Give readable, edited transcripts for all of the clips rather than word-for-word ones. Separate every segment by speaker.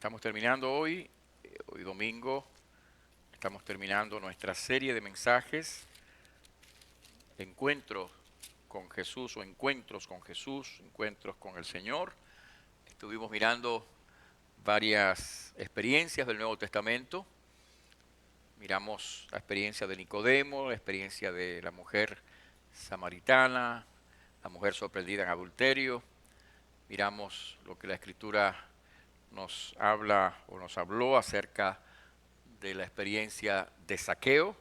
Speaker 1: Estamos terminando hoy domingo, estamos terminando nuestra serie de mensajes, encuentros con Jesús o encuentros con Jesús, encuentros con el Señor. Estuvimos mirando varias experiencias del Nuevo Testamento. Miramos la experiencia de Nicodemo, la experiencia de la mujer samaritana, la mujer sorprendida en adulterio. Miramos lo que la Escritura nos habla o nos habló acerca de la experiencia de Zaqueo,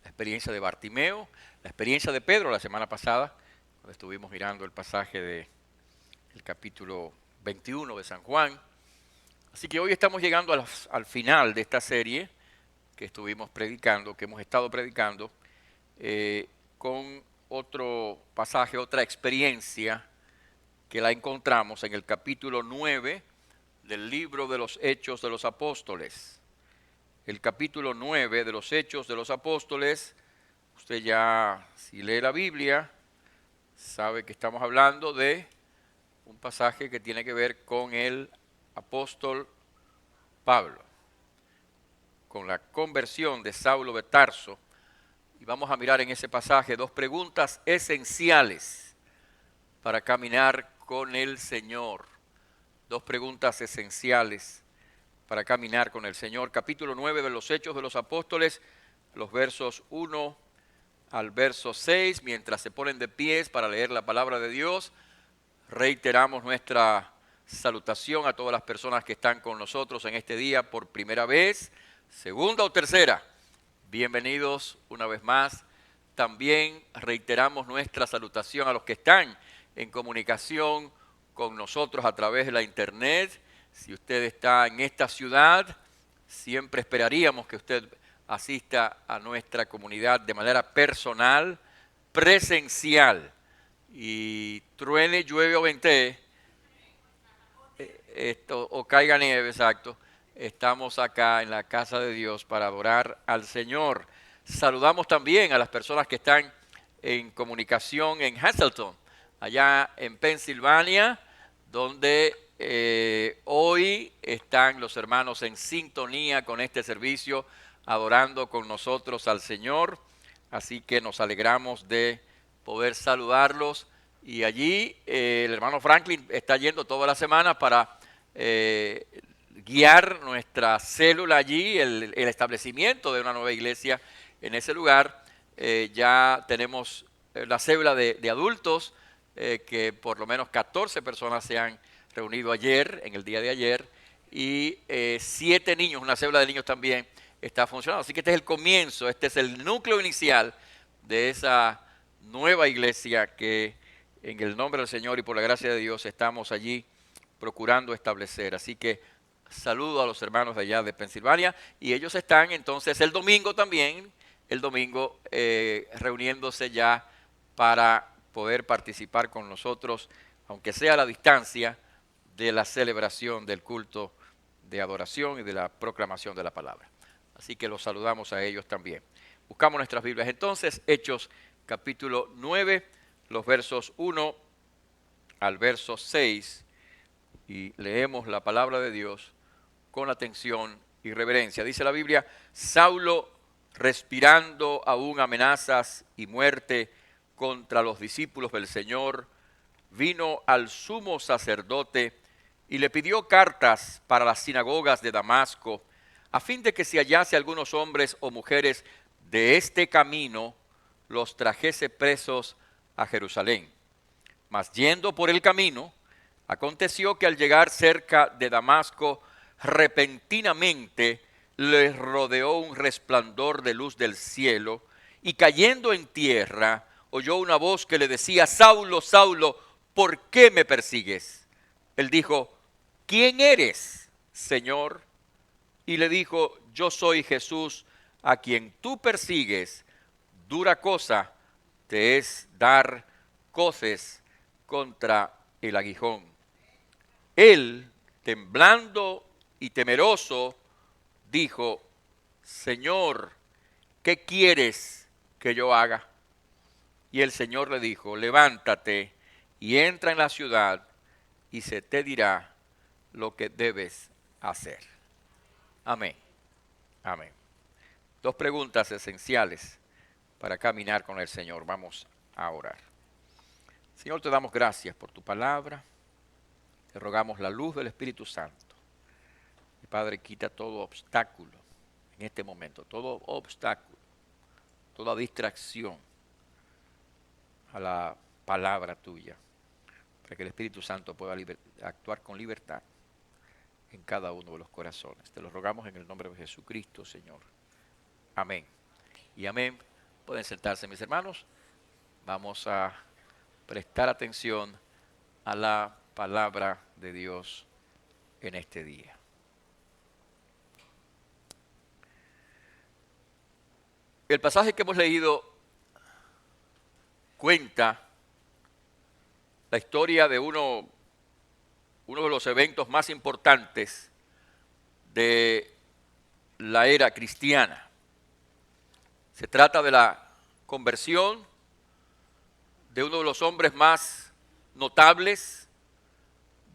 Speaker 1: la experiencia de Bartimeo, la experiencia de Pedro la semana pasada, cuando estuvimos mirando el pasaje del capítulo 21 de San Juan. Así que hoy estamos llegando al final de esta serie que estuvimos predicando, que hemos estado predicando, con otro pasaje, otra experiencia que la encontramos en el capítulo 9 del libro de los Hechos de los Apóstoles. El capítulo 9 de los Hechos de los Apóstoles, usted ya, si lee la Biblia, sabe que estamos hablando de un pasaje que tiene que ver con el apóstol Pablo, con la conversión de Saulo de Tarso. Y vamos a mirar en ese pasaje dos preguntas esenciales para caminar con el Señor. Dos preguntas esenciales para caminar con el Señor. Capítulo 9 de los Hechos de los Apóstoles, los versos 1 al verso 6. Mientras se ponen de pies para leer la palabra de Dios, reiteramos nuestra salutación a todas las personas que están con nosotros en este día por primera vez, segunda o tercera. Bienvenidos una vez más. También reiteramos nuestra salutación a los que están en comunicación con nosotros a través de la internet. Si usted está en esta ciudad, siempre esperaríamos que usted asista a nuestra comunidad de manera personal, presencial. Y truene, llueve o ventee, o caiga nieve, exacto, estamos acá en la casa de Dios para adorar al Señor. Saludamos también a las personas que están en comunicación en Hazleton, allá en Pensilvania, donde hoy están los hermanos en sintonía con este servicio, adorando con nosotros al Señor. Así que nos alegramos de poder saludarlos. Y allí el hermano Franklin está yendo toda la semana para guiar nuestra célula allí, el establecimiento de una nueva iglesia en ese lugar. Ya tenemos la célula de adultos, que por lo menos 14 personas se han reunido ayer, en el día de ayer, y 7 niños, una célula de niños también está funcionando. Así que este es el comienzo, este es el núcleo inicial de esa nueva iglesia que en el nombre del Señor y por la gracia de Dios estamos allí procurando establecer. Así que saludo a los hermanos de allá de Pensilvania y ellos están entonces el domingo también, reuniéndose ya para poder participar con nosotros, aunque sea a la distancia, de la celebración del culto de adoración y de la proclamación de la palabra. Así que los saludamos a ellos también. Buscamos nuestras Biblias entonces, Hechos capítulo 9, los versos 1 al verso 6, y leemos la palabra de Dios con atención y reverencia. Dice la Biblia: Saulo, respirando aún amenazas y muerte contra los discípulos del Señor, vino al sumo sacerdote y le pidió cartas para las sinagogas de Damasco, a fin de que si hallase algunos hombres o mujeres de este camino, los trajese presos a Jerusalén. Mas yendo por el camino, aconteció que al llegar cerca de Damasco, repentinamente les rodeó un resplandor de luz del cielo, y cayendo en tierra, oyó una voz que le decía: Saulo, Saulo, ¿por qué me persigues? Él dijo: ¿quién eres, Señor? Y le dijo: yo soy Jesús, a quien tú persigues. Dura cosa te es dar coces contra el aguijón. Él, temblando y temeroso, dijo: Señor, ¿qué quieres que yo haga? Y el Señor le dijo: levántate y entra en la ciudad, y se te dirá lo que debes hacer. Amén. Amén. Dos preguntas esenciales para caminar con el Señor. Vamos a orar. Señor, te damos gracias por tu palabra. Te rogamos la luz del Espíritu Santo. Y Padre, quita todo obstáculo en este momento, todo obstáculo, toda distracción a la palabra tuya, para que el Espíritu Santo pueda actuar con libertad en cada uno de los corazones. Te lo rogamos en el nombre de Jesucristo, Señor. Amén. Y amén. Pueden sentarse, mis hermanos. Vamos a prestar atención a la palabra de Dios en este día. El pasaje que hemos leído cuenta la historia de uno de los eventos más importantes de la era cristiana. Se trata de la conversión de uno de los hombres más notables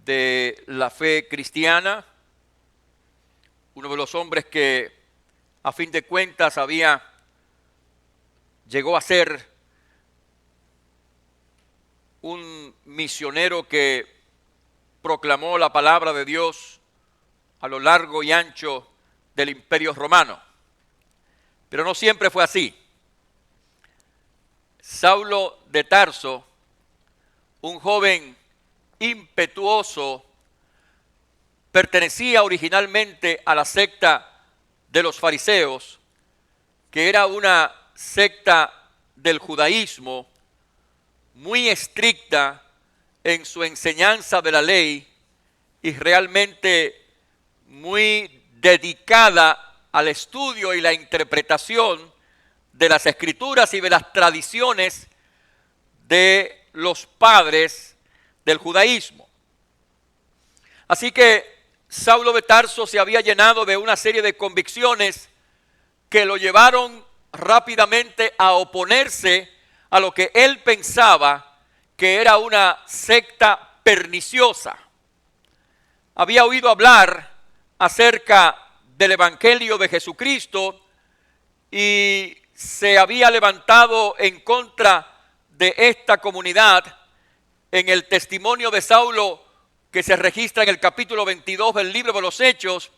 Speaker 1: de la fe cristiana, uno de los hombres que a fin de cuentas llegó a ser un misionero que proclamó la palabra de Dios a lo largo y ancho del Imperio Romano. Pero no siempre fue así. Saulo de Tarso, un joven impetuoso, pertenecía originalmente a la secta de los fariseos, que era una secta del judaísmo muy estricta en su enseñanza de la ley y realmente muy dedicada al estudio y la interpretación de las escrituras y de las tradiciones de los padres del judaísmo. Así que Saulo de Tarso se había llenado de una serie de convicciones que lo llevaron rápidamente a oponerse a lo que él pensaba que era una secta perniciosa. Había oído hablar acerca del Evangelio de Jesucristo y se había levantado en contra de esta comunidad. En el testimonio de Saulo que se registra en el capítulo 22 del libro de los Hechos,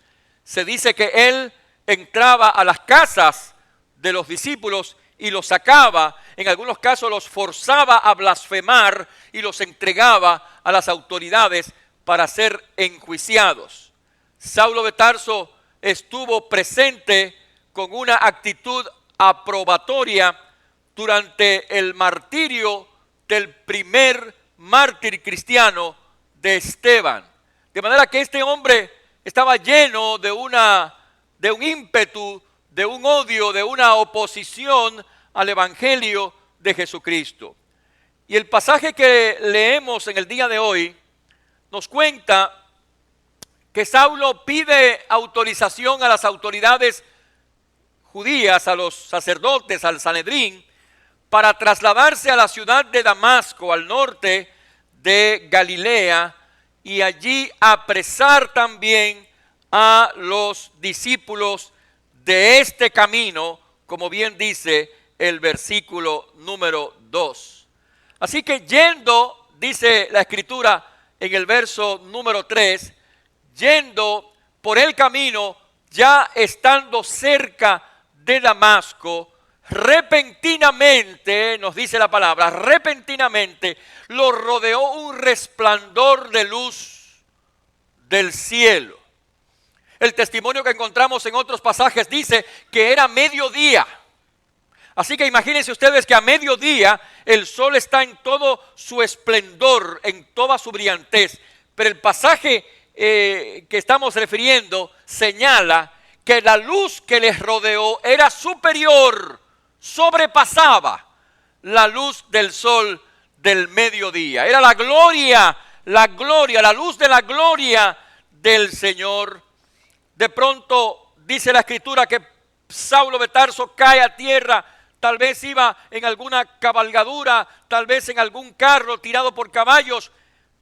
Speaker 1: se dice que él entraba a las casas de los discípulos y los sacaba, en algunos casos los forzaba a blasfemar y los entregaba a las autoridades para ser enjuiciados. Saulo de Tarso estuvo presente con una actitud aprobatoria durante el martirio del primer mártir cristiano de Esteban. De manera que este hombre estaba lleno de un ímpetu, de un odio, de una oposición al Evangelio de Jesucristo. Y el pasaje que leemos en el día de hoy nos cuenta que Saulo pide autorización a las autoridades judías, a los sacerdotes, al Sanedrín, para trasladarse a la ciudad de Damasco, al norte de Galilea, y allí apresar también a los discípulos de este camino, como bien dice el versículo número 2. Así que yendo, dice la Escritura en el verso número 3, yendo por el camino, ya estando cerca de Damasco, repentinamente, nos dice la palabra, repentinamente lo rodeó un resplandor de luz del cielo. El testimonio que encontramos en otros pasajes dice que era mediodía. Así que imagínense ustedes que a mediodía el sol está en todo su esplendor, en toda su brillantez. Pero el pasaje que estamos refiriendo señala que la luz que les rodeó era superior, sobrepasaba la luz del sol del mediodía. Era la gloria, la luz de la gloria del Señor. De pronto dice la Escritura que Saulo de Tarso cae a tierra. Tal vez iba en alguna cabalgadura, tal vez en algún carro tirado por caballos.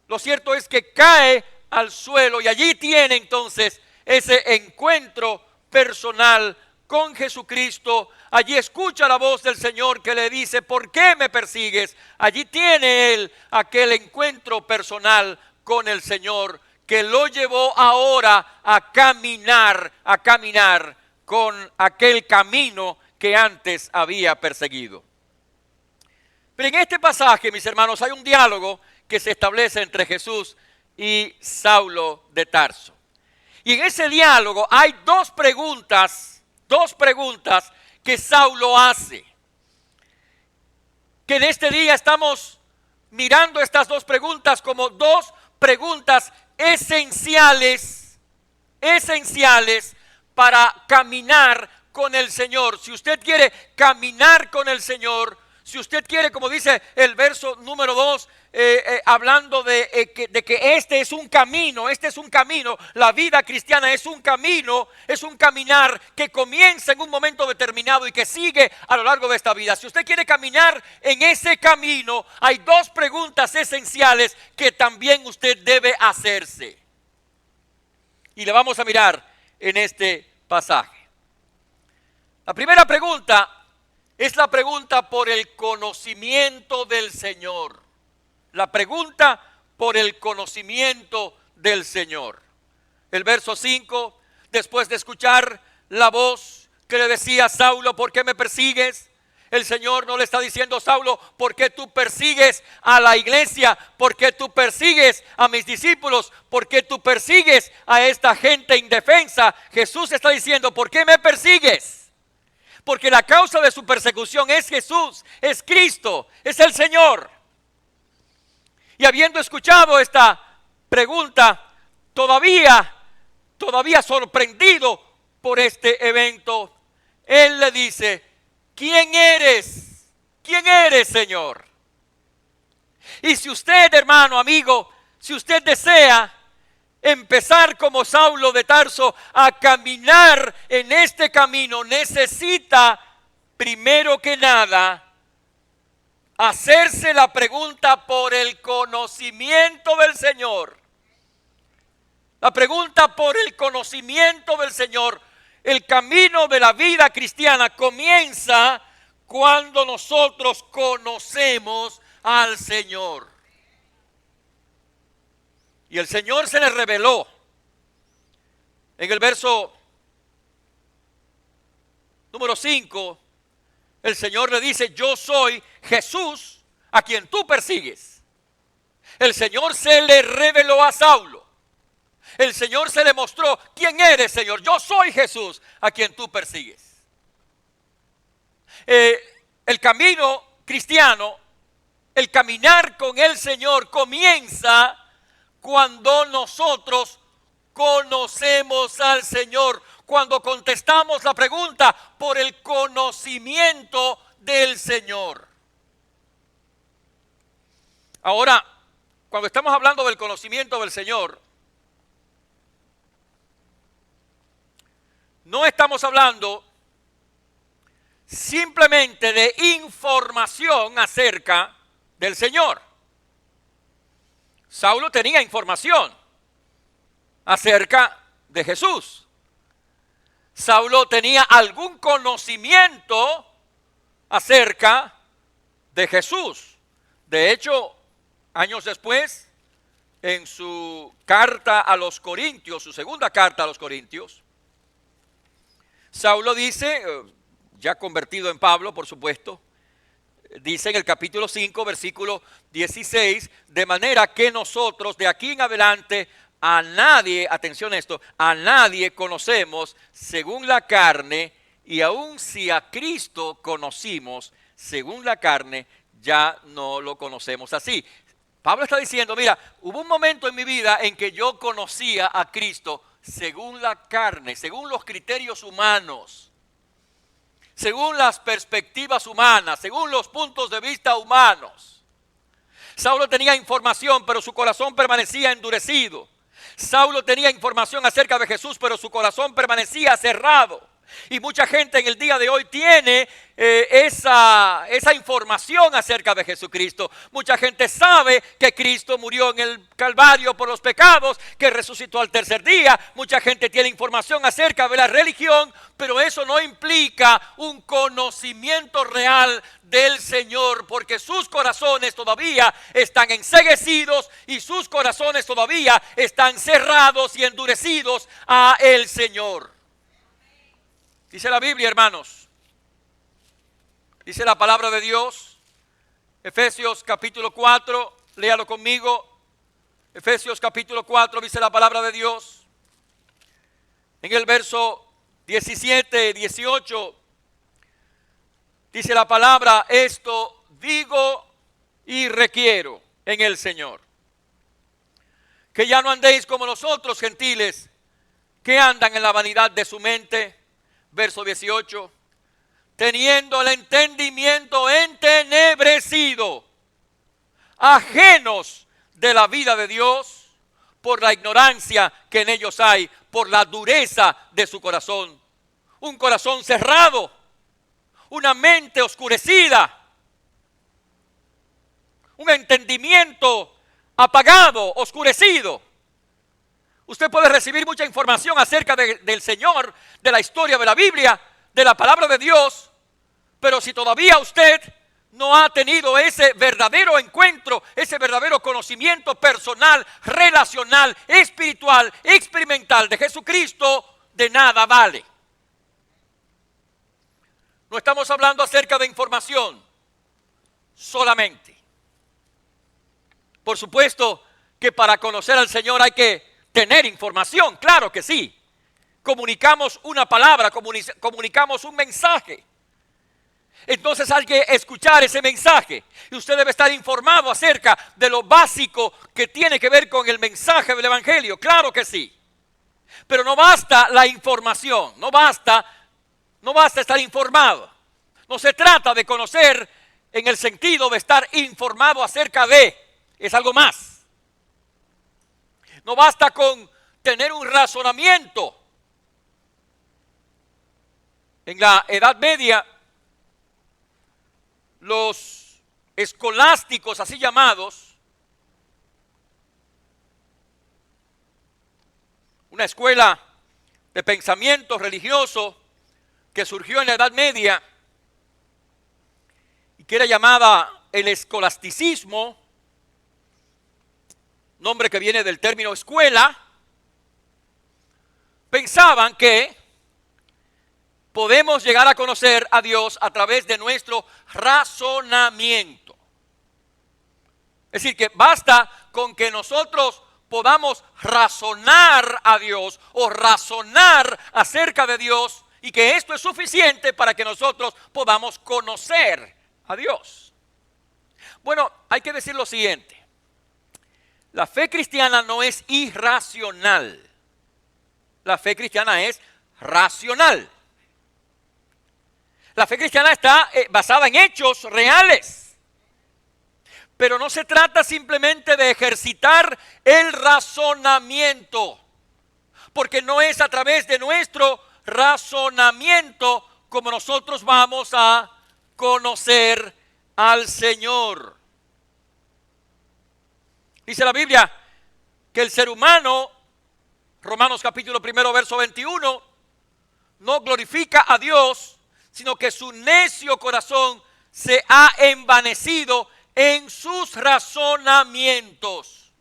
Speaker 1: Lo cierto es que cae al suelo y allí tiene entonces ese encuentro personal con Jesucristo. Allí escucha la voz del Señor que le dice: ¿por qué me persigues? Allí tiene él aquel encuentro personal con el Señor que lo llevó ahora a caminar con aquel camino que antes había perseguido. Pero en este pasaje, mis hermanos, hay un diálogo que se establece entre Jesús y Saulo de Tarso. Y en ese diálogo hay dos preguntas que Saulo hace. Que en este día estamos mirando estas dos preguntas como dos preguntas esenciales para caminar con el Señor. Si usted quiere caminar con el Señor, si usted quiere, como dice el verso número 2, hablando de que este es un camino, la vida cristiana es un camino, es un caminar que comienza en un momento determinado y que sigue a lo largo de esta vida. Si usted quiere caminar en ese camino, hay dos preguntas esenciales que también usted debe hacerse. Y le vamos a mirar en este pasaje. La primera pregunta es la pregunta por el conocimiento del Señor. La pregunta por el conocimiento del Señor. El verso 5, después de escuchar la voz que le decía: Saulo, ¿por qué me persigues? El Señor no le está diciendo: Saulo, ¿por qué tú persigues a la iglesia? ¿Por qué tú persigues a mis discípulos? ¿Por qué tú persigues a esta gente indefensa? Jesús está diciendo: ¿por qué me persigues? Porque la causa de su persecución es Jesús, es Cristo, es el Señor. Y habiendo escuchado esta pregunta, todavía sorprendido por este evento, él le dice: ¿quién eres? ¿Quién eres, Señor? Y si usted, hermano, amigo, si usted desea empezar como Saulo de Tarso a caminar en este camino, necesita primero que nada hacerse la pregunta por el conocimiento del Señor. La pregunta por el conocimiento del Señor. El camino de la vida cristiana comienza cuando nosotros conocemos al Señor. Y el Señor se le reveló. En el verso número 5, el Señor le dice: yo soy Jesús a quien tú persigues. El Señor se le reveló a Saulo. El Señor se le mostró: ¿quién eres, Señor? Yo soy Jesús a quien tú persigues. El camino cristiano, el caminar con el Señor comienza cuando nosotros conocemos al Señor, cuando contestamos la pregunta por el conocimiento del Señor. Ahora, cuando estamos hablando del conocimiento del Señor, no estamos hablando simplemente de información acerca del Señor. Saulo tenía información acerca de Jesús. Saulo tenía algún conocimiento acerca de Jesús. De hecho, años después, en su carta a los Corintios, su segunda carta a los Corintios, Saulo dice, ya convertido en Pablo, por supuesto, dice en el capítulo 5, versículo 16, de manera que nosotros de aquí en adelante a nadie, atención a esto, a nadie conocemos según la carne, y aun si a Cristo conocimos según la carne, ya no lo conocemos así. Pablo está diciendo: mira, hubo un momento en mi vida en que yo conocía a Cristo según la carne, según los criterios humanos, según las perspectivas humanas, según los puntos de vista humanos. Saulo tenía información, pero su corazón permanecía endurecido. Saulo tenía información acerca de Jesús, pero su corazón permanecía cerrado. Y mucha gente en el día de hoy tiene esa información acerca de Jesucristo. Mucha gente sabe que Cristo murió en el Calvario por los pecados, que resucitó al tercer día. Mucha gente tiene información acerca de la religión, pero eso no implica un conocimiento real del Señor, porque sus corazones todavía están enceguecidos y sus corazones todavía están cerrados y endurecidos a el Señor. Dice la Biblia, hermanos, dice la palabra de Dios, Efesios capítulo 4, léalo conmigo. Efesios capítulo 4 dice la palabra de Dios. En el verso 17, 18, dice la palabra: esto digo y requiero en el Señor, que ya no andéis como los otros gentiles que andan en la vanidad de su mente. Verso 18, teniendo el entendimiento entenebrecido, ajenos de la vida de Dios, por la ignorancia que en ellos hay, por la dureza de su corazón. Un corazón cerrado, una mente oscurecida, un entendimiento apagado, oscurecido. Usted puede recibir mucha información acerca del Señor, de la historia de la Biblia, de la palabra de Dios, pero si todavía usted no ha tenido ese verdadero encuentro, ese verdadero conocimiento personal, relacional, espiritual, experimental de Jesucristo, de nada vale. No estamos hablando acerca de información solamente. Por supuesto que para conocer al Señor hay que tener información, claro que sí. Comunicamos una palabra, comunicamos un mensaje. Entonces hay que escuchar ese mensaje. Y usted debe estar informado acerca de lo básico que tiene que ver con el mensaje del Evangelio, claro que sí. Pero no basta la información, no basta estar informado. No se trata de conocer en el sentido de estar informado acerca de, es algo más. No basta con tener un razonamiento. En la Edad Media, los escolásticos, así llamados, una escuela de pensamiento religioso que surgió en la Edad Media y que era llamada el escolasticismo, nombre que viene del término escuela, pensaban que podemos llegar a conocer a Dios a través de nuestro razonamiento. Es decir, que basta con que nosotros podamos razonar a Dios o razonar acerca de Dios, y que esto es suficiente para que nosotros podamos conocer a Dios. Bueno, hay que decir lo siguiente. La fe cristiana no es irracional. La fe cristiana es racional. La fe cristiana está basada en hechos reales. Pero no se trata simplemente de ejercitar el razonamiento. Porque no es a través de nuestro razonamiento como nosotros vamos a conocer al Señor. Dice la Biblia que el ser humano, Romanos capítulo 1, verso 21, no glorifica a Dios, sino que su necio corazón se ha envanecido en sus razonamientos.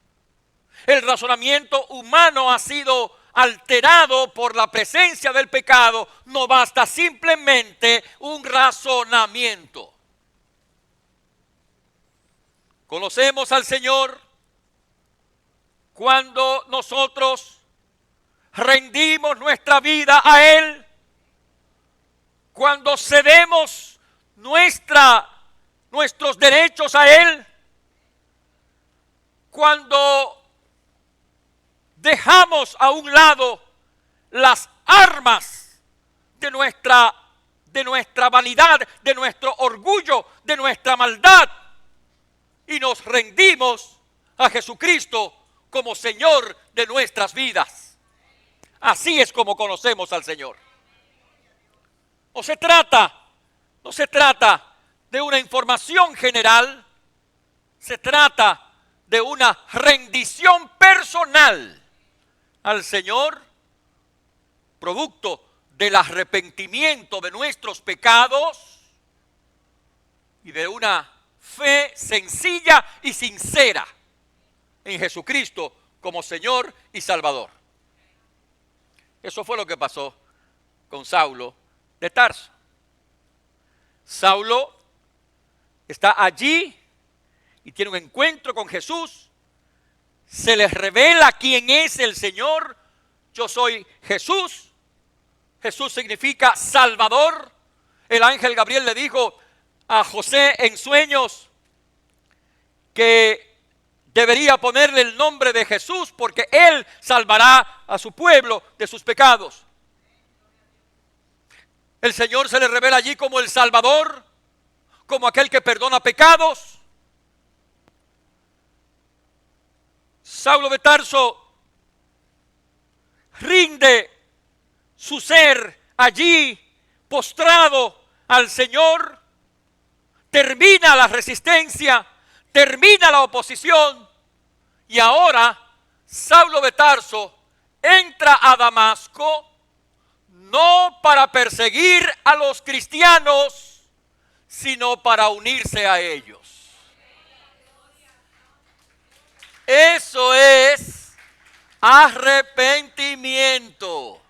Speaker 1: El razonamiento humano ha sido alterado por la presencia del pecado. No basta simplemente un razonamiento. Conocemos al Señor cuando nosotros rendimos nuestra vida a Él, cuando cedemos nuestros derechos a Él, cuando dejamos a un lado las armas de nuestra vanidad, de nuestro orgullo, de nuestra maldad, y nos rendimos a Jesucristo como Señor de nuestras vidas. Así es como conocemos al Señor. No se trata de una información general, se trata de una rendición personal al Señor, producto del arrepentimiento de nuestros pecados y de una fe sencilla y sincera en Jesucristo como Señor y Salvador. Eso fue lo que pasó con Saulo de Tarso. Saulo está allí y tiene un encuentro con Jesús. Se les revela quién es el Señor. Yo soy Jesús. Jesús significa Salvador. El ángel Gabriel le dijo a José en sueños que debería ponerle el nombre de Jesús porque Él salvará a su pueblo de sus pecados. El Señor se le revela allí como el Salvador, como aquel que perdona pecados. Saulo de Tarso rinde su ser allí postrado al Señor. Termina la resistencia, termina la oposición y ahora Saulo de Tarso entra a Damasco no para perseguir a los cristianos, sino para unirse a ellos. Eso es arrepentimiento.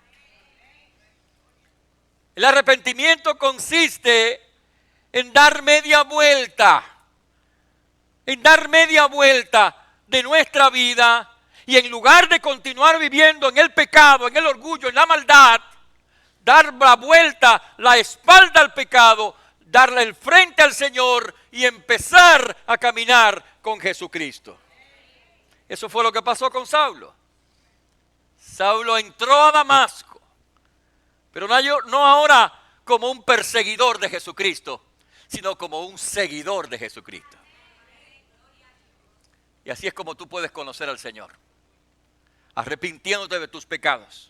Speaker 1: El arrepentimiento consiste en dar media vuelta de nuestra vida y en lugar de continuar viviendo en el pecado, en el orgullo, en la maldad, dar la vuelta, la espalda al pecado, darle el frente al Señor y empezar a caminar con Jesucristo. Eso fue lo que pasó con Saulo. Saulo entró a Damasco, pero no ahora como un perseguidor de Jesucristo, sino como un seguidor de Jesucristo. Y así es como tú puedes conocer al Señor, arrepintiéndote de tus pecados,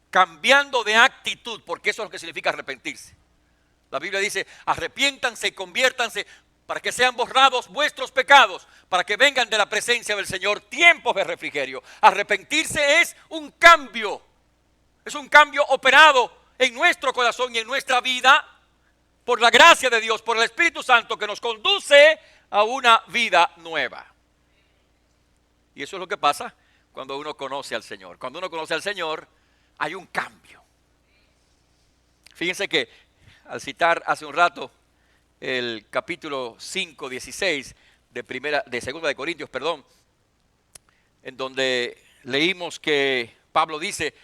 Speaker 1: cambiando de actitud, porque eso es lo que significa arrepentirse. La Biblia dice, arrepiéntanse y conviértanse para que sean borrados vuestros pecados, para que vengan de la presencia del Señor tiempos de refrigerio. Arrepentirse es un cambio operado en nuestro corazón y en nuestra vida por la gracia de Dios, por el Espíritu Santo que nos conduce a una vida nueva. Y eso es lo que pasa cuando uno conoce al Señor. Cuando uno conoce al Señor, hay un cambio. Fíjense que al citar hace un rato el capítulo 5, 16 de Segunda de Corintios, en donde leímos que Pablo dice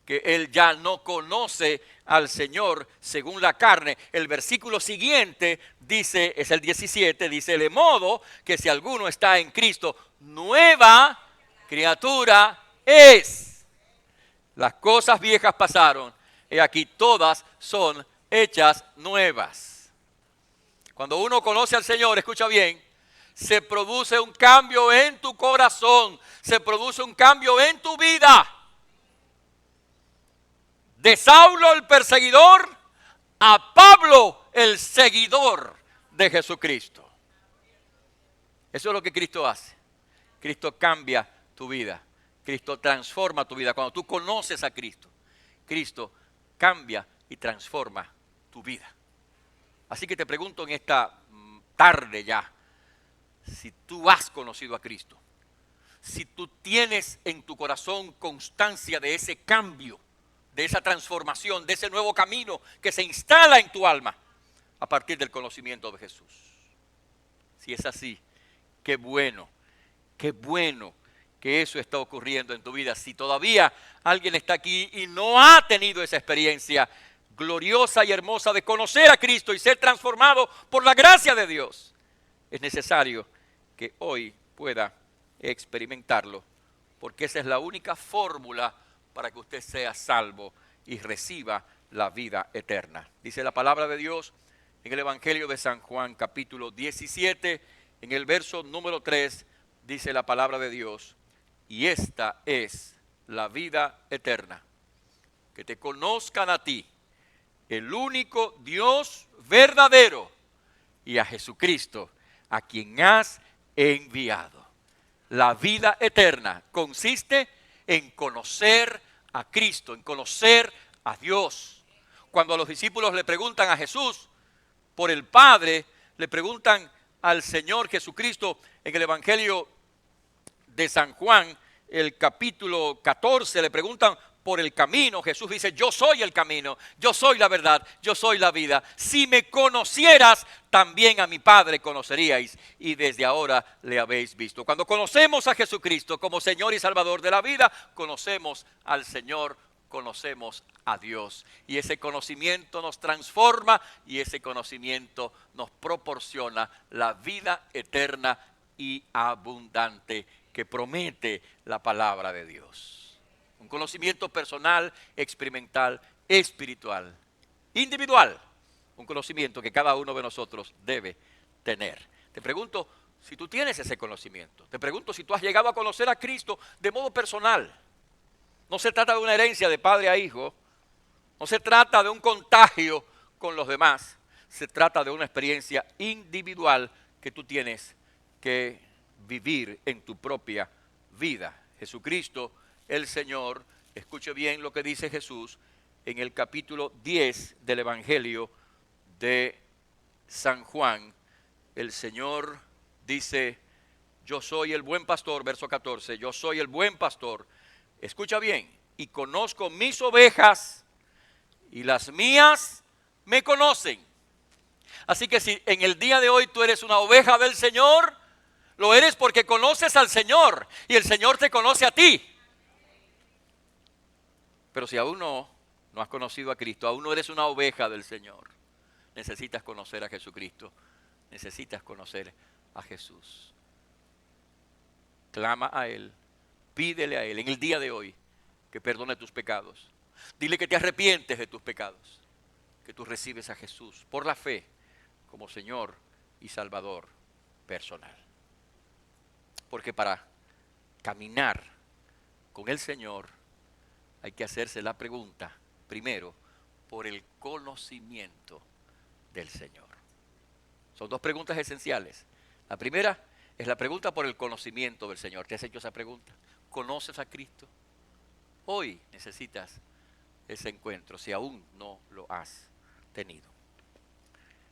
Speaker 1: que él ya no conoce al Señor según la carne. El versículo siguiente dice, es el 17, dice, de modo que si alguno está en Cristo, nueva criatura es. Las cosas viejas pasaron, y aquí todas son hechas nuevas. Cuando uno conoce al Señor, escucha bien, se produce un cambio en tu corazón, se produce un cambio en tu vida. De Saulo el perseguidor a Pablo el seguidor de Jesucristo. Eso es lo que Cristo hace. Cristo cambia tu vida. Cristo transforma tu vida. Cuando tú conoces a Cristo, Cristo cambia y transforma tu vida. Así que te pregunto en esta tarde ya, si tú has conocido a Cristo, si tú tienes en tu corazón constancia de ese cambio, de esa transformación, de ese nuevo camino que se instala en tu alma a partir del conocimiento de Jesús. Si es así, qué bueno que eso está ocurriendo en tu vida. Si todavía alguien está aquí y no ha tenido esa experiencia gloriosa y hermosa de conocer a Cristo y ser transformado por la gracia de Dios, es necesario que hoy pueda experimentarlo, porque esa es la única fórmula para que usted sea salvo y reciba la vida eterna. Dice la palabra de Dios en el Evangelio de San Juan, capítulo 17, en el verso número 3, dice la palabra de Dios, y esta es la vida eterna, que te conozcan a ti, el único Dios verdadero y a Jesucristo, a quien has enviado. La vida eterna consiste en conocer a Cristo, en conocer a Dios. Cuando los discípulos le preguntan a Jesús por el Padre, le preguntan al Señor Jesucristo en el Evangelio de San Juan, el capítulo 14, le preguntan por el camino. Jesús dice: yo soy el camino, yo soy la verdad, yo soy la vida. Si me conocieras, también a mi Padre conoceríais, y desde ahora le habéis visto. Cuando conocemos a Jesucristo como Señor y Salvador de la vida, conocemos al Señor, conocemos a Dios. Y ese conocimiento nos transforma, y ese conocimiento nos proporciona la vida eterna y abundante que promete la palabra de Dios. Un conocimiento personal, experimental, espiritual, individual. Un conocimiento que cada uno de nosotros debe tener. Te pregunto si tú tienes ese conocimiento. Te pregunto si tú has llegado a conocer a Cristo de modo personal. No se trata de una herencia de padre a hijo. No se trata de un contagio con los demás. Se trata de una experiencia individual que tú tienes que vivir en tu propia vida. Jesucristo, el Señor, escuche bien lo que dice Jesús en el capítulo 10 del Evangelio de San Juan. El Señor dice: yo soy el buen pastor, verso 14, yo soy el buen pastor, escucha bien, y conozco mis ovejas, y las mías me conocen. Así que si en el día de hoy tú eres una oveja del Señor, lo eres porque conoces al Señor, y el Señor te conoce a ti. Pero si aún no has conocido a Cristo, aún no eres una oveja del Señor, necesitas conocer a Jesucristo, necesitas conocer a Jesús. Clama a Él, pídele a Él en el día de hoy que perdone tus pecados. Dile que te arrepientes de tus pecados, que tú recibes a Jesús por la fe como Señor y Salvador personal. Porque para caminar con el Señor hay que hacerse la pregunta, primero, por el conocimiento del Señor. Son dos preguntas esenciales. La primera es la pregunta por el conocimiento del Señor. ¿Te has hecho esa pregunta? ¿Conoces a Cristo? Hoy necesitas ese encuentro, si aún no lo has tenido.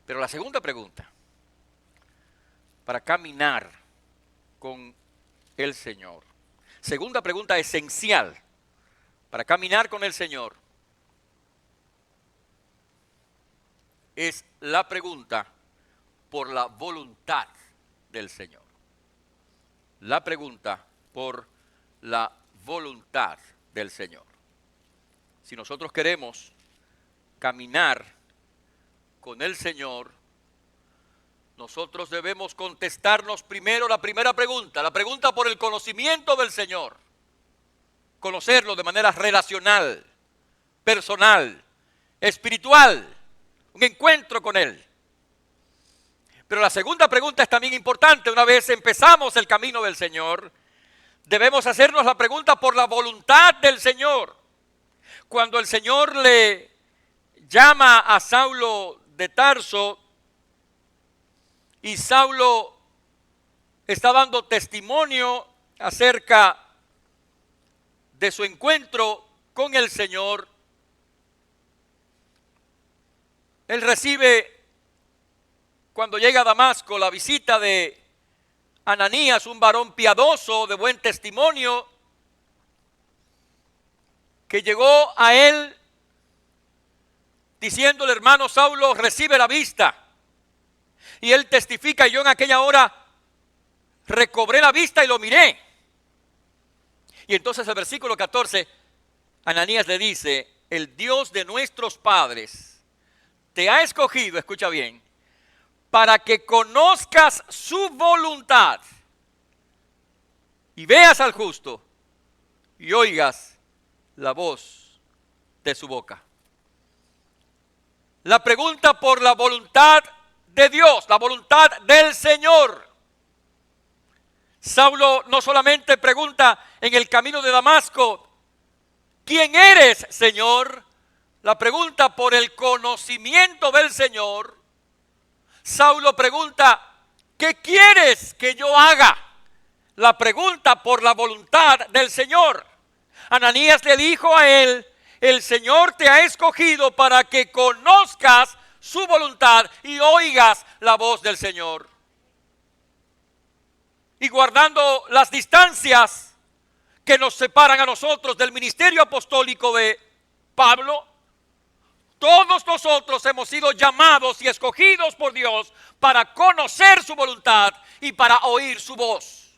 Speaker 1: Pero la segunda pregunta, para caminar con el Señor. Segunda pregunta esencial para caminar con el Señor es la pregunta por la voluntad del Señor. La pregunta por la voluntad del Señor. Si nosotros queremos caminar con el Señor, nosotros debemos contestarnos primero la primera pregunta, la pregunta por el conocimiento del Señor. Conocerlo de manera relacional, personal, espiritual, un encuentro con Él. Pero la segunda pregunta es también importante. Una vez empezamos el camino del Señor, debemos hacernos la pregunta por la voluntad del Señor. Cuando el Señor le llama a Saulo de Tarso y Saulo está dando testimonio acerca de su encuentro con el Señor, él recibe, cuando llega a Damasco, la visita de Ananías, un varón piadoso de buen testimonio, que llegó a él diciéndole: hermano Saulo, recibe la vista. Y él testifica: yo en aquella hora recobré la vista y lo miré. Y entonces el versículo 14, Ananías le dice: el Dios de nuestros padres te ha escogido, escucha bien, para que conozcas su voluntad y veas al justo y oigas la voz de su boca. La pregunta por la voluntad de Dios, la voluntad del Señor. Saulo no solamente pregunta en el camino de Damasco: ¿quién eres, Señor? la pregunta por el conocimiento del Señor, Saulo pregunta, ¿qué quieres que yo haga? La pregunta por la voluntad del Señor. Ananías le dijo a él, el Señor te ha escogido para que conozcas su voluntad y oigas la voz del Señor. Y guardando las distancias que nos separan a nosotros del ministerio apostólico de Pablo, todos nosotros hemos sido llamados y escogidos por Dios para conocer su voluntad y para oír su voz.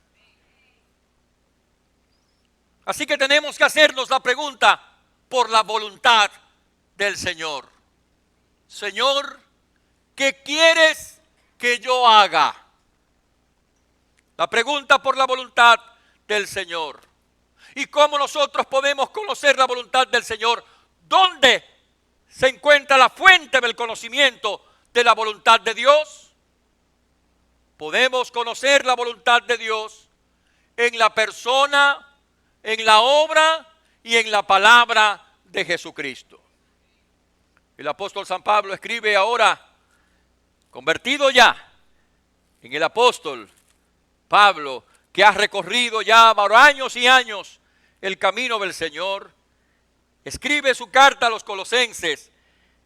Speaker 1: Así que tenemos que hacernos la pregunta por la voluntad del Señor. Señor, ¿qué quieres que yo haga? La pregunta por la voluntad del Señor. ¿Y cómo nosotros podemos conocer la voluntad del Señor? ¿Dónde se encuentra la fuente del conocimiento de la voluntad de Dios? Podemos conocer la voluntad de Dios en la persona, en la obra y en la palabra de Jesucristo. El apóstol San Pablo escribe ahora, convertido ya en el apóstol Pablo, que ha recorrido ya varios años y años el camino del Señor, escribe su carta a los Colosenses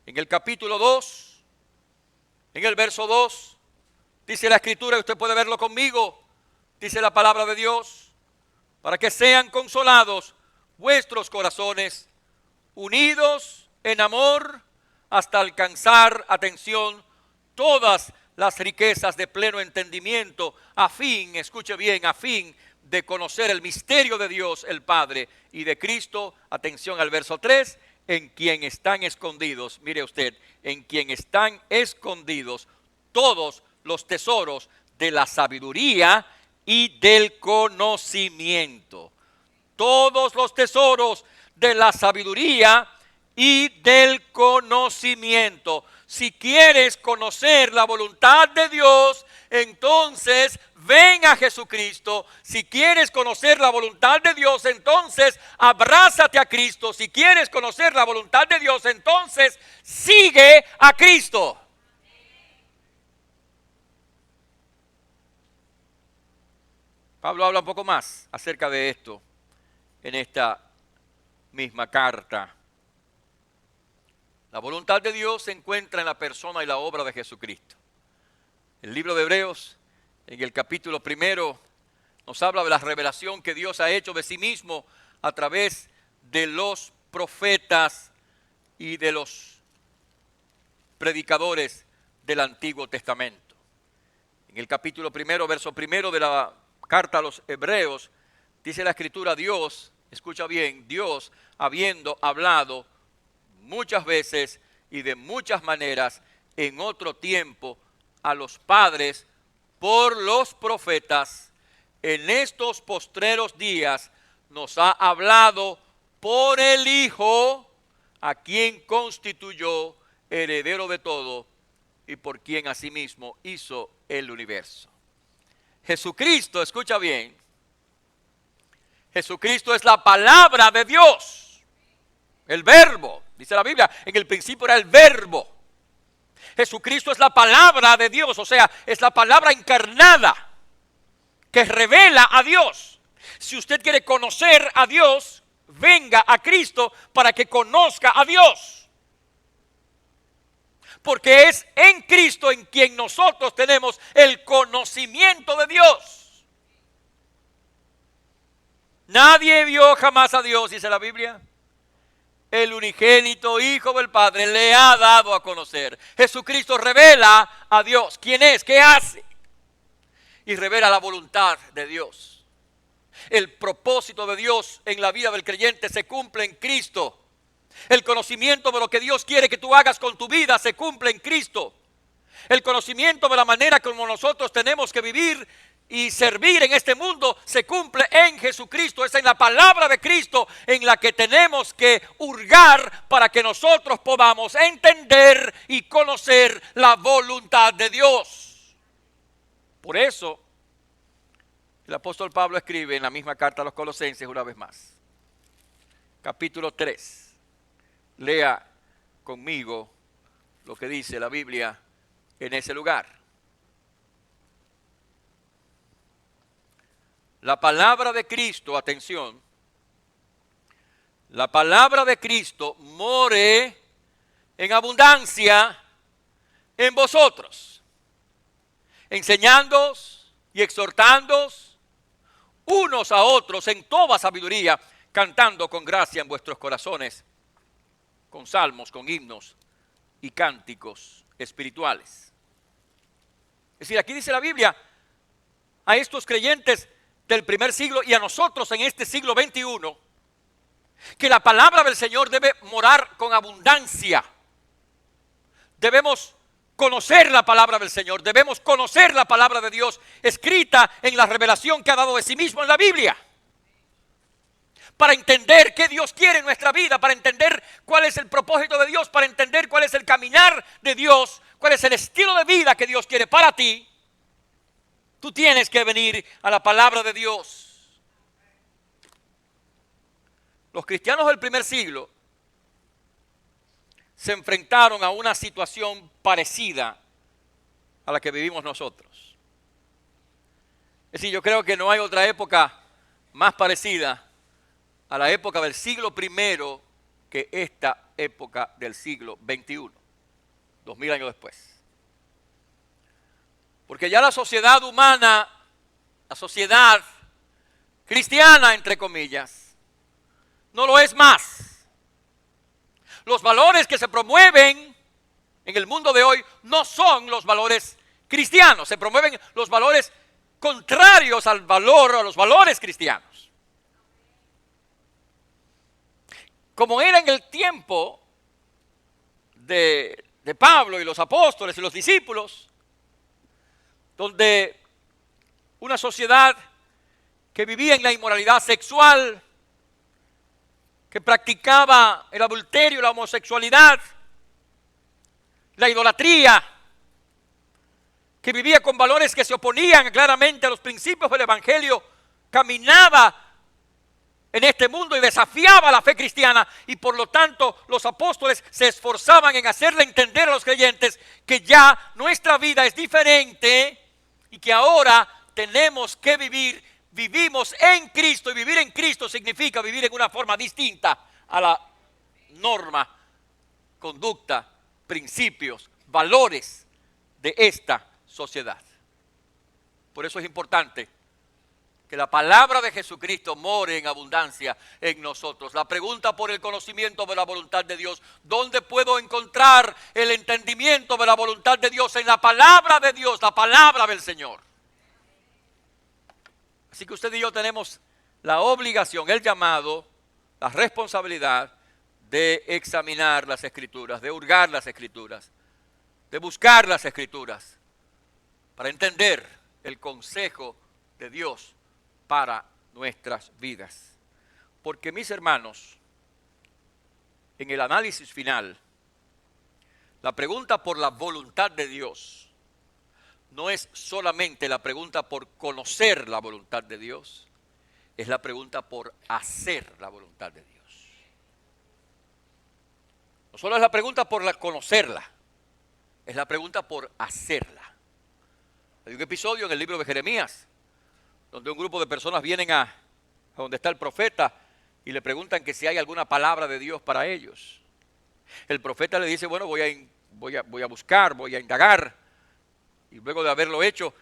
Speaker 1: en el capítulo 2, en el verso 2, dice la Escritura, y usted puede verlo conmigo, dice la palabra de Dios, para que sean consolados vuestros corazones, unidos en amor, hasta alcanzar, atención, todas las riquezas de pleno entendimiento, a fin, escuche bien, a fin de conocer el misterio de Dios el Padre y de Cristo, atención al verso 3, en quien están escondidos, mire usted, en quien están escondidos todos los tesoros de la sabiduría y del conocimiento. Todos los tesoros de la sabiduría y del conocimiento. Si quieres conocer la voluntad de Dios, entonces ven a Jesucristo. Si quieres conocer la voluntad de Dios, entonces abrázate a Cristo. Si quieres conocer la voluntad de Dios, entonces sigue a Cristo. Pablo habla un poco más acerca de esto en esta misma carta. La voluntad de Dios se encuentra en la persona y la obra de Jesucristo. El libro de Hebreos, en el capítulo 1, nos habla de la revelación que Dios ha hecho de sí mismo a través de los profetas y de los predicadores del Antiguo Testamento. En el capítulo 1, verso 1 de la carta a los Hebreos, dice la Escritura, Dios, escucha bien, Dios habiendo hablado muchas veces y de muchas maneras en otro tiempo a los padres por los profetas, en estos postreros días nos ha hablado por el Hijo, a quien constituyó heredero de todo y por quien asimismo hizo el universo. Jesucristo, escucha bien, Jesucristo es la palabra de Dios, el verbo, dice la Biblia, en el principio era el verbo. Jesucristo es la palabra de Dios, o sea, es la palabra encarnada que revela a Dios. Si usted quiere conocer a Dios, venga a Cristo para que conozca a Dios. Porque es en Cristo en quien nosotros tenemos el conocimiento de Dios. Nadie vio jamás a Dios, dice la Biblia. El unigénito Hijo del Padre le ha dado a conocer. Jesucristo revela a Dios. ¿Quién es? ¿Qué hace? Y revela la voluntad de Dios. El propósito de Dios en la vida del creyente se cumple en Cristo. El conocimiento de lo que Dios quiere que tú hagas con tu vida se cumple en Cristo. El conocimiento de la manera como nosotros tenemos que vivir y servir en este mundo se cumple en Jesucristo. Es en la palabra de Cristo en la que tenemos que hurgar para que nosotros podamos entender y conocer la voluntad de Dios. Por eso el apóstol Pablo escribe en la misma carta a los Colosenses una vez más. Capítulo 3. Lea conmigo lo que dice la Biblia en ese lugar. La palabra de Cristo, atención, la palabra de Cristo more en abundancia en vosotros, enseñándoos y exhortándoos unos a otros en toda sabiduría, cantando con gracia en vuestros corazones, con salmos, con himnos y cánticos espirituales. Es decir, aquí dice la Biblia a estos creyentes del primer siglo y a nosotros en este siglo XXI, que la palabra del Señor debe morar con abundancia. Debemos conocer la palabra del Señor, debemos conocer la palabra de Dios escrita en la revelación que ha dado de sí mismo en la Biblia, para entender qué Dios quiere en nuestra vida, para entender cuál es el propósito de Dios, para entender cuál es el caminar de Dios, cuál es el estilo de vida que Dios quiere para ti. Tú tienes que venir a la palabra de Dios. Los cristianos del primer siglo se enfrentaron a una situación parecida a la que vivimos nosotros. Es decir, yo creo que no hay otra época más parecida a la época del siglo I que esta época del siglo XXI, 2000 años después. Porque ya la sociedad humana, la sociedad cristiana, entre comillas, no lo es más. Los valores que se promueven en el mundo de hoy no son los valores cristianos, se promueven los valores contrarios al valor, a los valores cristianos. Como era en el tiempo de Pablo y los apóstoles y los discípulos, donde una sociedad que vivía en la inmoralidad sexual, que practicaba el adulterio, la homosexualidad, la idolatría, que vivía con valores que se oponían claramente a los principios del Evangelio, caminaba en este mundo y desafiaba la fe cristiana, y por lo tanto los apóstoles se esforzaban en hacerle entender a los creyentes que ya nuestra vida es diferente y que ahora tenemos que vivimos en Cristo, y vivir en Cristo significa vivir en una forma distinta a la norma, conducta, principios, valores de esta sociedad. Por eso es importante que la palabra de Jesucristo more en abundancia en nosotros. La pregunta por el conocimiento de la voluntad de Dios: ¿dónde puedo encontrar el entendimiento de la voluntad de Dios? En la palabra de Dios, la palabra del Señor. Así que usted y yo tenemos la obligación, el llamado, la responsabilidad de examinar las Escrituras, de hurgar las Escrituras, de buscar las Escrituras, para entender el consejo de Dios para nuestras vidas. Porque, mis hermanos, en el análisis final, la pregunta por la voluntad de Dios no es solamente la pregunta por conocer la voluntad de Dios, es la pregunta por hacer la voluntad de Dios. No solo es la pregunta por conocerla, es la pregunta por hacerla. Hay un episodio en el libro de Jeremías donde un grupo de personas vienen a donde está el profeta y le preguntan que si hay alguna palabra de Dios para ellos. El profeta le dice: bueno, voy a buscar, voy a indagar. Y luego de haberlo hecho,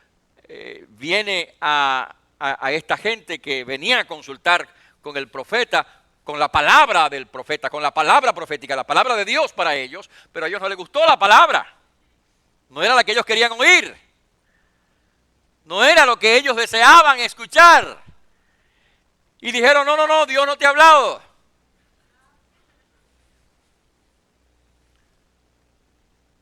Speaker 1: viene a esta gente que venía a consultar con el profeta, con la palabra del profeta, con la palabra profética, la palabra de Dios para ellos, pero a ellos no les gustó la palabra. No era la que ellos querían oír. No era lo que ellos deseaban escuchar. Y dijeron: no, Dios no te ha hablado.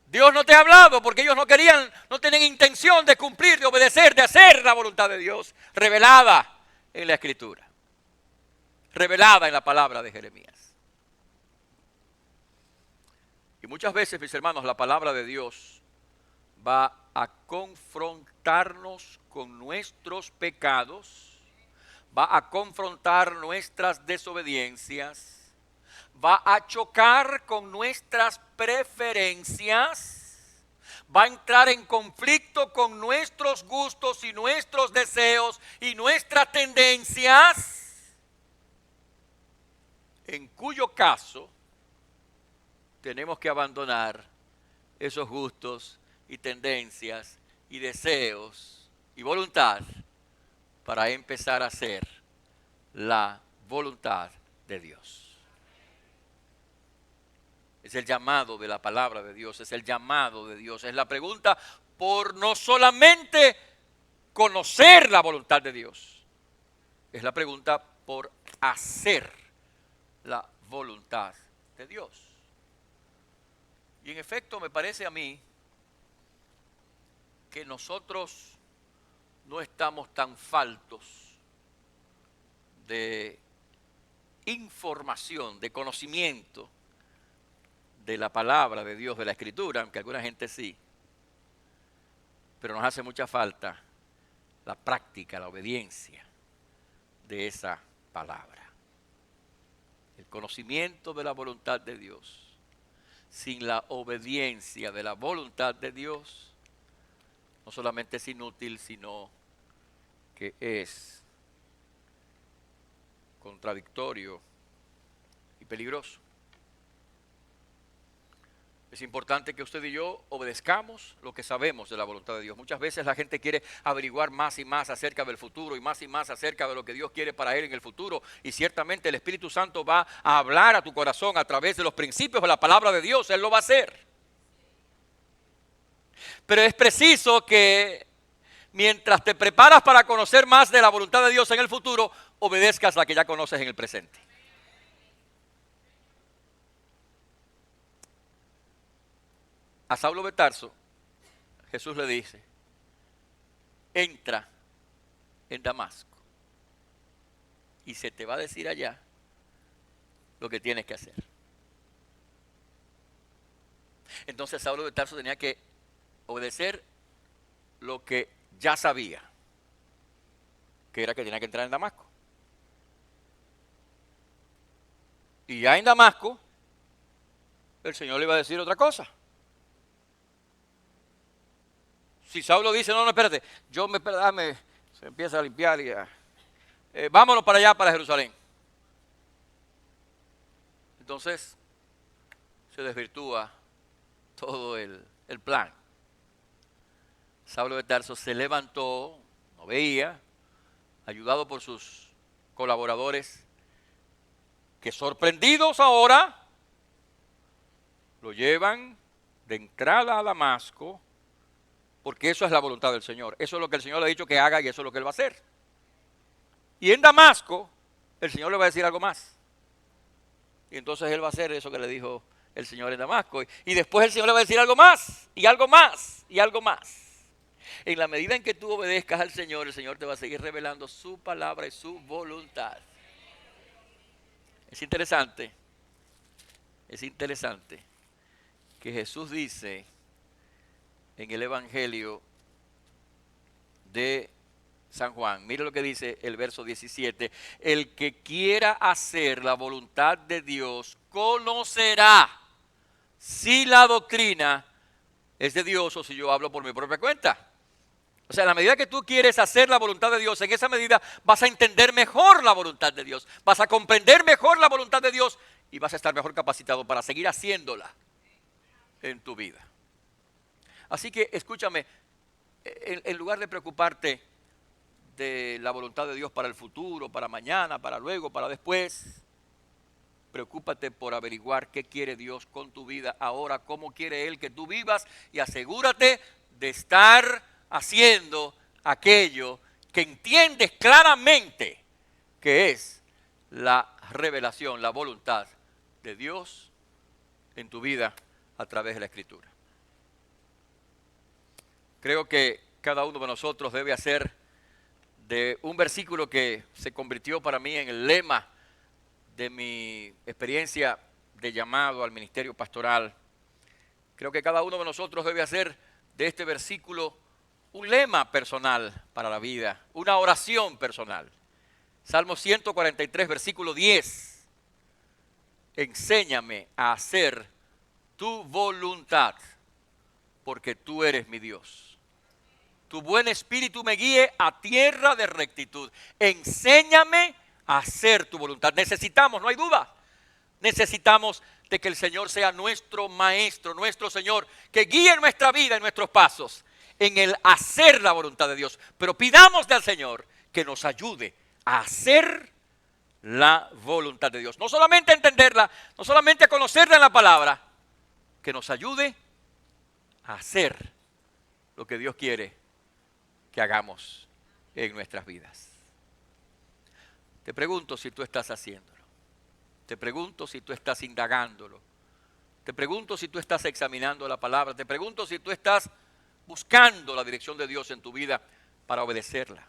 Speaker 1: Dios no te ha hablado, porque ellos no tenían intención de cumplir, de obedecer, de hacer la voluntad de Dios, revelada en la Escritura, revelada en la palabra de Jeremías. Y muchas veces, mis hermanos, la palabra de Dios va a confrontarnos con nuestros pecados, va a confrontar nuestras desobediencias, va a chocar con nuestras preferencias, va a entrar en conflicto con nuestros gustos y nuestros deseos y nuestras tendencias, en cuyo caso tenemos que abandonar esos gustos y tendencias y deseos y voluntad para empezar a hacer la voluntad de Dios. Es el llamado de la palabra de Dios, es el llamado de Dios, es la pregunta por no solamente conocer la voluntad de Dios, es la pregunta por hacer la voluntad de Dios. Y en efecto me parece a mí que nosotros no estamos tan faltos de información, de conocimiento de la palabra de Dios, de la Escritura, aunque alguna gente sí, pero nos hace mucha falta la práctica, la obediencia de esa palabra. El conocimiento de la voluntad de Dios, sin la obediencia de la voluntad de Dios, no solamente es inútil, sino que es contradictorio y peligroso. Es importante que usted y yo obedezcamos lo que sabemos de la voluntad de Dios. Muchas veces la gente quiere averiguar más y más acerca del futuro y más acerca de lo que Dios quiere para él en el futuro. Y ciertamente el Espíritu Santo va a hablar a tu corazón a través de los principios de la palabra de Dios. Él lo va a hacer. Pero es preciso que mientras te preparas para conocer más de la voluntad de Dios en el futuro, obedezcas la que ya conoces en el presente. A Saulo de Tarso, Jesús le dice, entra en Damasco y se te va a decir allá lo que tienes que hacer. Entonces Saulo de Tarso tenía que obedecer lo que ya sabía, que era que tenía que entrar en Damasco. Y ya en Damasco, el Señor le iba a decir otra cosa. Si Saulo dice, no, espérate, se empieza a limpiar y vámonos para allá, para Jerusalén. Entonces, se desvirtúa todo el plan. Saulo de Tarso se levantó, no veía, ayudado por sus colaboradores, que sorprendidos ahora, lo llevan de entrada a Damasco, porque eso es la voluntad del Señor. Eso es lo que el Señor le ha dicho que haga y eso es lo que Él va a hacer. Y en Damasco, el Señor le va a decir algo más. Y entonces Él va a hacer eso que le dijo el Señor en Damasco. Y después el Señor le va a decir algo más, y algo más, y algo más. En la medida en que tú obedezcas al Señor, el Señor te va a seguir revelando su palabra y su voluntad. Es interesante que Jesús dice en el Evangelio de San Juan, mire lo que dice el verso 17, el que quiera hacer la voluntad de Dios conocerá si la doctrina es de Dios o si yo hablo por mi propia cuenta. O sea, en la medida que tú quieres hacer la voluntad de Dios, en esa medida vas a entender mejor la voluntad de Dios, vas a comprender mejor la voluntad de Dios y vas a estar mejor capacitado para seguir haciéndola en tu vida. Así que escúchame, en lugar de preocuparte de la voluntad de Dios para el futuro, para mañana, para luego, para después, preocúpate por averiguar qué quiere Dios con tu vida ahora, cómo quiere Él que tú vivas y asegúrate de estar haciendo aquello que entiendes claramente que es la revelación, la voluntad de Dios en tu vida a través de la Escritura. Creo que cada uno de nosotros debe hacer de un versículo que se convirtió para mí en el lema de mi experiencia de llamado al ministerio pastoral. Creo que cada uno de nosotros debe hacer de este versículo un lema personal para la vida, una oración personal. Salmo 143, versículo 10. enséñame a hacer tu voluntad, porque tú eres mi Dios. Tu buen espíritu me guíe a tierra de rectitud. Enséñame a hacer tu voluntad. Necesitamos, no hay duda, necesitamos de que el Señor sea nuestro maestro, nuestro Señor, que guíe nuestra vida y nuestros pasos en el hacer la voluntad de Dios. Pero pidamos al Señor que nos ayude a hacer la voluntad de Dios. No solamente a entenderla, no solamente a conocerla en la palabra, que nos ayude a hacer lo que Dios quiere que hagamos en nuestras vidas. Te pregunto si tú estás haciéndolo. Te pregunto si tú estás indagándolo. Te pregunto si tú estás examinando la palabra. Te pregunto si tú estás buscando la dirección de Dios en tu vida para obedecerla.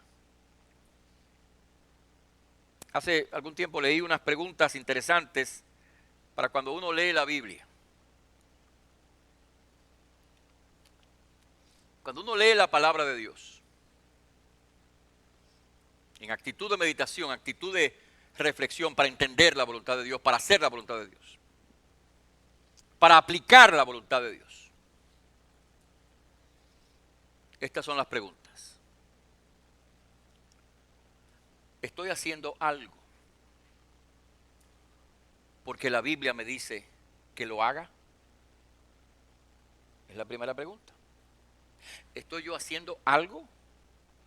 Speaker 1: Hace algún tiempo leí unas preguntas interesantes para cuando uno lee la Biblia. Cuando uno lee la palabra de Dios, en actitud de meditación, actitud de reflexión para entender la voluntad de Dios, para hacer la voluntad de Dios, para aplicar la voluntad de Dios. Estas son las preguntas. ¿Estoy haciendo algo porque la Biblia me dice que lo haga? Es la primera pregunta. ¿Estoy yo haciendo algo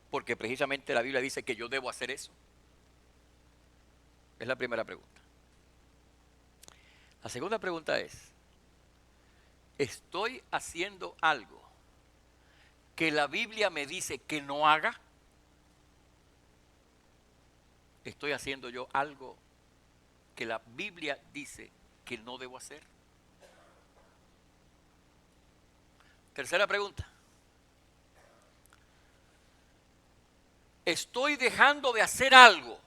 Speaker 1: porque precisamente la Biblia dice que yo debo hacer eso? Es la primera pregunta. La segunda pregunta es, ¿estoy haciendo algo que la Biblia me dice que no haga? ¿Estoy haciendo yo algo que la Biblia dice que no debo hacer? Tercera pregunta. ¿Estoy dejando de hacer algo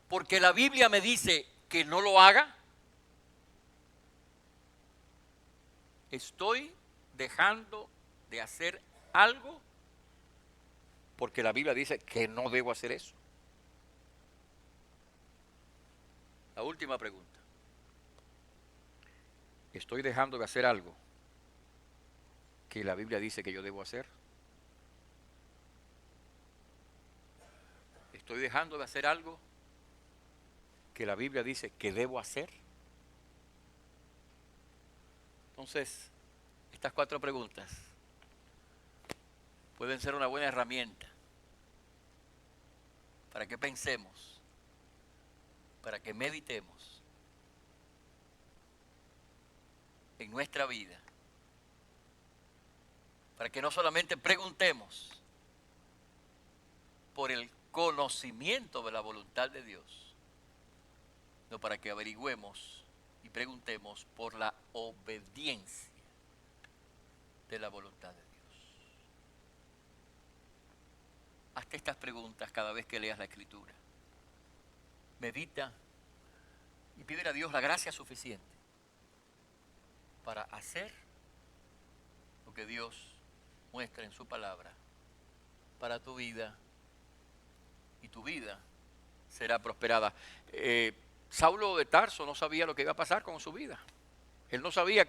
Speaker 1: porque la Biblia me dice que no lo haga? ¿Estoy dejando de hacer algo porque la Biblia dice que no debo hacer eso? La última pregunta. ¿Estoy dejando de hacer algo que la Biblia dice que yo debo hacer? ¿Estoy dejando de hacer algo que la Biblia dice que debo hacer? Entonces, estas 4 preguntas pueden ser una buena herramienta para que pensemos, para que meditemos en nuestra vida, para que no solamente preguntemos por el conocimiento de la voluntad de Dios, sino para que averigüemos y preguntemos por la obediencia de la voluntad de Dios. Hazte estas preguntas cada vez que leas la Escritura. Medita y pídele a Dios la gracia suficiente para hacer lo que Dios muestra en su palabra para tu vida, y tu vida será prosperada. Saulo de Tarso no sabía lo que iba a pasar con su vida. Él no sabía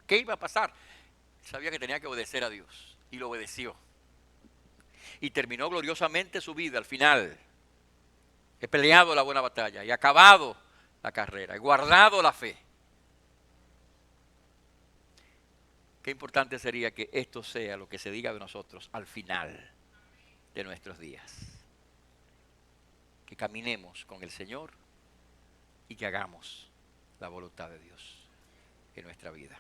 Speaker 1: qué iba a pasar. Sabía que tenía que obedecer a Dios y lo obedeció. Y terminó gloriosamente su vida al final. He peleado la buena batalla y acabado la carrera, he guardado la fe. Qué importante sería que esto sea lo que se diga de nosotros al final de nuestros días. Que caminemos con el Señor y que hagamos la voluntad de Dios en nuestra vida.